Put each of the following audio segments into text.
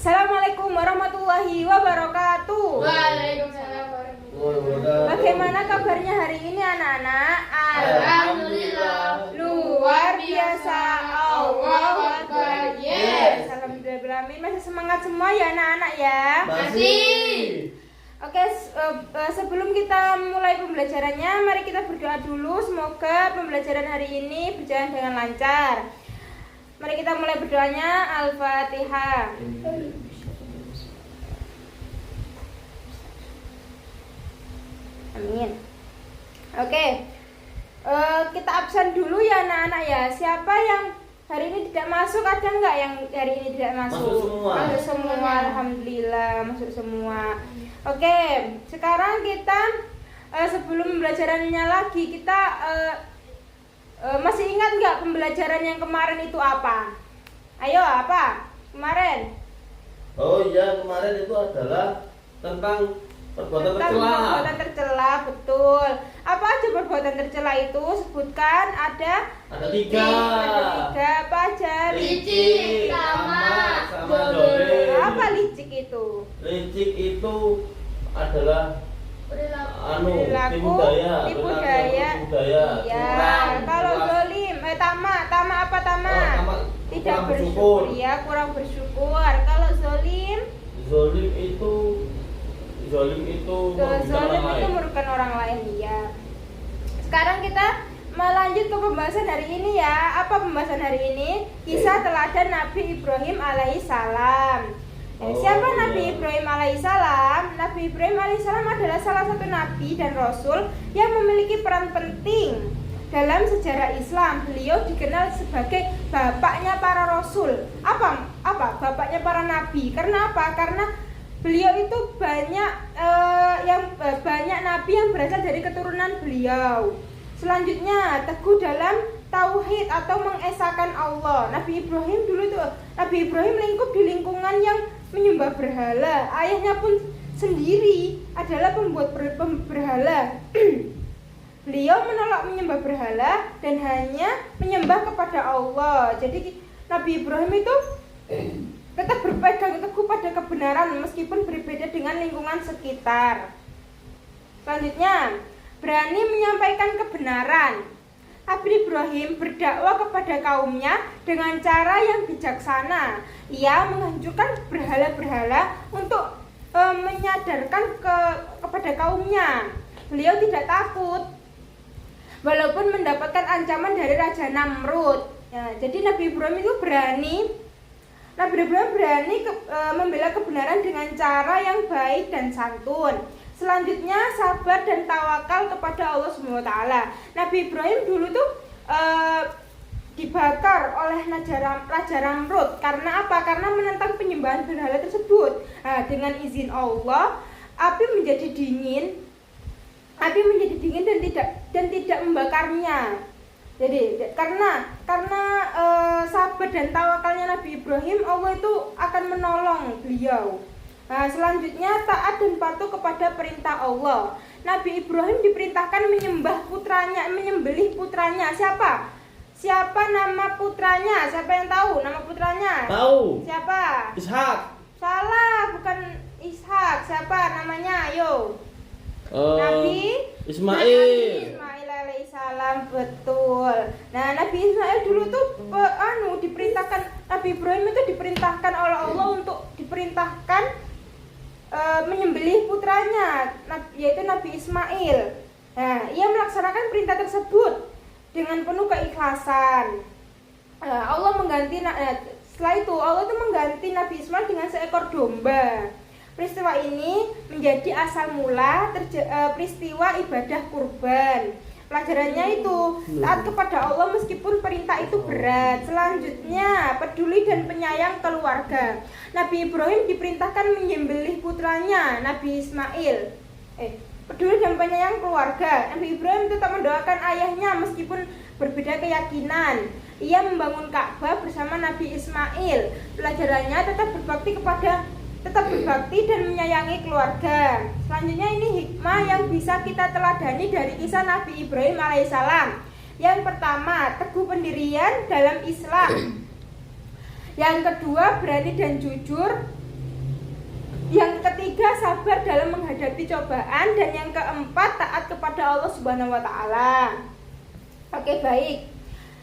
Assalamualaikum warahmatullahi wabarakatuh. Waalaikumsalam warahmatullahi wabarakatuh. Bagaimana kabarnya hari ini anak-anak? Alhamdulillah. Luar biasa. Allahu Akbar. Yes. Alhamdulillah. Masih semangat semua ya anak-anak ya? Masih. Oke, sebelum kita mulai pembelajarannya, mari kita berdoa dulu. Semoga pembelajaran hari ini berjalan dengan lancar. Mari kita mulai berdoanya. Al-Fatihah. Amin. Oke, kita absen dulu ya anak-anak ya. Siapa yang hari ini tidak masuk? Ada nggak yang hari ini tidak masuk? Masuk semua. Masuk semua. Alhamdulillah masuk semua. Oke, sekarang kita sebelum pembelajarannya lagi kita masih ingat nggak pembelajaran yang kemarin itu apa? Ayo, apa? Kemarin? Oh iya, kemarin itu adalah tentang perbuatan Tentang tercela. perbuatan tercela, betul. Apa aja perbuatan tercela itu? Sebutkan. Ada tiga. Apa aja? Licik, tamak, sama dolim. Apa licik itu? Licik itu adalah Perilaku, tipu daya. tipu daya. Iya. curang, Kalau curang. zolim, tamak apa tamak? Tamak, Tidak kurang bersyukur. bersyukur. Ya, kurang bersyukur. Kalau zolim, Zolim itu merugikan zolim orang itu lain. merugikan orang lain. Ya. Sekarang kita melanjut ke pembahasan hari ini ya. Apa pembahasan hari ini? Kisah teladan Nabi Ibrahim alaihissalam. Siapa iya. Nabi Ibrahim alaihissalam? Nabi Ibrahim alaihissalam adalah salah satu nabi dan rasul yang memiliki peran penting dalam sejarah Islam. Beliau dikenal sebagai bapaknya para rasul. Apa bapaknya para nabi? Karena apa? Karena beliau itu banyak banyak nabi yang berasal dari keturunan beliau. Selanjutnya, teguh dalam tauhid atau mengesahkan Allah. Nabi Ibrahim lingkup di lingkungan yang menyembah berhala. Ayahnya pun sendiri adalah pembuat berhala. Beliau menolak menyembah berhala dan hanya menyembah kepada Allah. Jadi Nabi Ibrahim itu tetap berpegang teguh pada kebenaran meskipun berbeda dengan lingkungan sekitar. Selanjutnya, berani menyampaikan kebenaran. Nabi Ibrahim berdakwah kepada kaumnya dengan cara yang bijaksana. Ia menghancurkan berhala-berhala untuk menyadarkan kepada kaumnya. Beliau tidak takut walaupun mendapatkan ancaman dari Raja Namrud. Ya, jadi Nabi Ibrahim itu berani. Nabi Ibrahim berani membela kebenaran dengan cara yang baik dan santun. Selanjutnya, sabar dan tawakal kepada Allah SWT. Nabi Ibrahim dulu tuh dibakar oleh Raja Namrud. Karena apa? Karena menentang penyembahan berhala tersebut. Dengan izin Allah, api menjadi dingin dan tidak membakarnya. Jadi karena sabar dan tawakalnya Nabi Ibrahim, Allah itu akan menolong beliau. Selanjutnya, taat dan patuh kepada perintah Allah. Nabi Ibrahim diperintahkan menyembelih putranya. Siapa nama putranya? Siapa yang tahu nama putranya? Tahu. Siapa? Ishak. Salah, bukan Ishak. Siapa namanya? Ayo. Nabi Ismail. Alaihissalam, betul. Nah, Nabi Ismail dulu tuh diperintahkan, Nabi Ibrahim itu diperintahkan oleh Allah untuk menyembelih putranya, yaitu Nabi Ismail. Nah, ia melaksanakan perintah tersebut dengan penuh keikhlasan. Setelah itu Allah itu mengganti Nabi Ismail dengan seekor domba. Peristiwa ini menjadi asal mula peristiwa ibadah kurban. Pelajarannya itu taat kepada Allah meskipun perintah itu berat. Selanjutnya, peduli dan penyayang keluarga. Nabi Ibrahim diperintahkan menyembelih putranya Nabi Ismail. Peduli dan penyayang keluarga. Nabi Ibrahim tetap mendoakan ayahnya meskipun berbeda keyakinan. Ia membangun Ka'bah bersama Nabi Ismail. Pelajarannya tetap berbakti dan menyayangi keluarga. Selanjutnya ini hikmah yang bisa kita teladani dari kisah Nabi Ibrahim alaihissalam. Yang pertama, teguh pendirian dalam Islam. Yang kedua, berani dan jujur ketiga, sabar dalam menghadapi cobaan, dan yang keempat, taat kepada Allah Subhanahu wa taala. Oke, baik.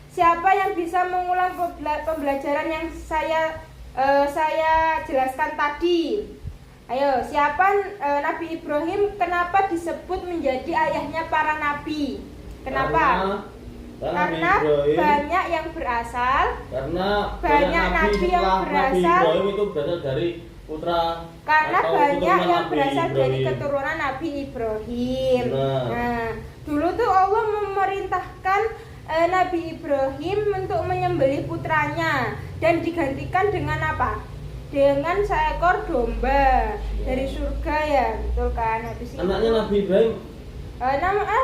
Siapa yang bisa mengulang pembelajaran yang saya jelaskan tadi? Ayo, siapa? Nabi Ibrahim kenapa disebut menjadi ayahnya para nabi? Kenapa? Karena banyak yang berasal. Karena banyak nabi yang berasal. Nabi Ibrahim itu berasal dari putra. Karena atau banyak yang Nabi berasal dari Ibrahim. keturunan Nabi Ibrahim. Nah, Dulu tuh Allah memerintahkan Nabi Ibrahim untuk menyembelih putranya dan digantikan dengan apa? Dengan seekor domba dari surga, ya, betul kan? Habis itu anaknya Nabi Ibrahim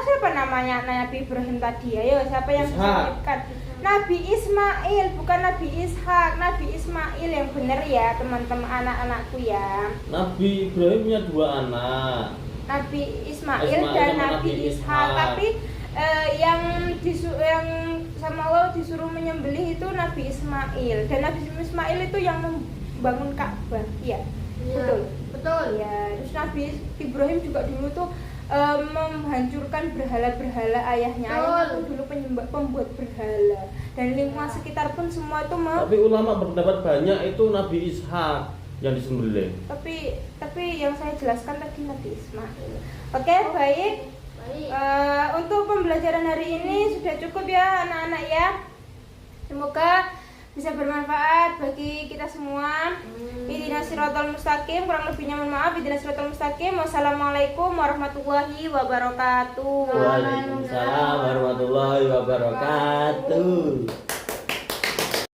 siapa namanya Nabi Ibrahim tadi? Ayo, siapa yang bisa Ishak. menyebutkan? Nabi Ismail, bukan Nabi Ishak. Nabi Ismail yang benar ya, teman-teman, anak-anakku ya. Nabi Ibrahim punya 2 anak. Nabi Ismail Ismail dan sama Nabi Nabi Ishak. Ishak. Tapi yang sama Allah disuruh menyembelih itu Nabi Ismail, dan Nabi Ismail itu yang membangun Ka'bah. Iya. Betul. Betul. Ya, terus Nabi Ibrahim juga dulu tuh menghancurkan berhala-berhala ayahnya. Betul. Ayahnya tuh dulu pembuat berhala, dan lingkungan sekitar pun semua itu Tapi ulama berpendapat banyak itu Nabi Ishak yang disembelih. tapi yang saya jelaskan tadi Nabi Ismail. Oke, baik. Baik. Untuk pembelajaran hari ini sudah cukup ya anak-anak ya. Semoga bisa bermanfaat bagi kita semua. Ihdinas siratal mustaqim, kurang lebihnya mohon maaf. Ihdinas siratal mustaqim. Wassalamualaikum warahmatullahi wabarakatuh. Waalaikumsalam warahmatullahi wabarakatuh.